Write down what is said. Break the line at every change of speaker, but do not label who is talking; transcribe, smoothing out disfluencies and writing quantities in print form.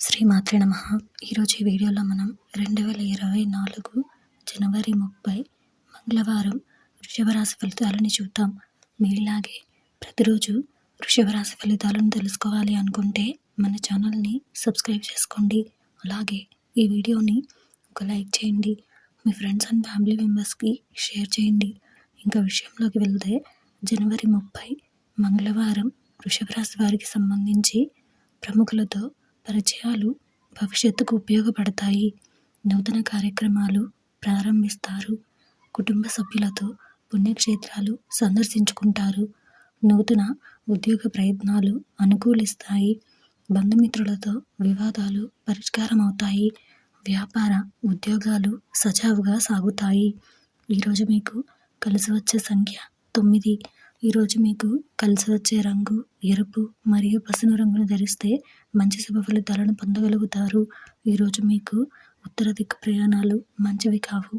శ్రీమాత్రే నమః. ఈరోజు ఈ వీడియోలో మనం 2024 జనవరి 30 మంగళవారం వృషభ రాశి ఫలితాలని చూద్దాం. మీలాగే ప్రతిరోజు వృషభ రాశి ఫలితాలను తెలుసుకోవాలి అనుకుంటే మన ఛానల్ని సబ్స్క్రైబ్ చేసుకోండి. అలాగే ఈ వీడియోని ఒక లైక్ చేయండి. మీ ఫ్రెండ్స్ అండ్ ఫ్యామిలీ మెంబర్స్కి షేర్ చేయండి. ఇంకా విషయంలోకి వెళ్తే జనవరి 30 మంగళవారం వృషభ రాశి వారికి సంబంధించి ప్రముఖులతో పరిచయాలు భవిష్యత్తుకు ఉపయోగపడతాయి. నూతన కార్యక్రమాలు ప్రారంభిస్తారు. కుటుంబ సభ్యులతో పుణ్యక్షేత్రాలు సందర్శించుకుంటారు. నూతన ఉద్యోగ ప్రయత్నాలు అనుకూలిస్తాయి. బంధుమిత్రులతో వివాదాలు పరిష్కారం అవుతాయి. వ్యాపార ఉద్యోగాలు సజావుగా సాగుతాయి. ఈరోజు మీకు కలిసి వచ్చే సంఖ్య 9. ఈరోజు మీకు కలిసి వచ్చే రంగు ఎరుపు మరియు పసుపు రంగును ధరిస్తే మంచి శుభ ఫలితాలను పొందగలుగుతారు. ఈరోజు మీకు ఉత్తర దిక్కు ప్రయాణాలు మంచివి కావు.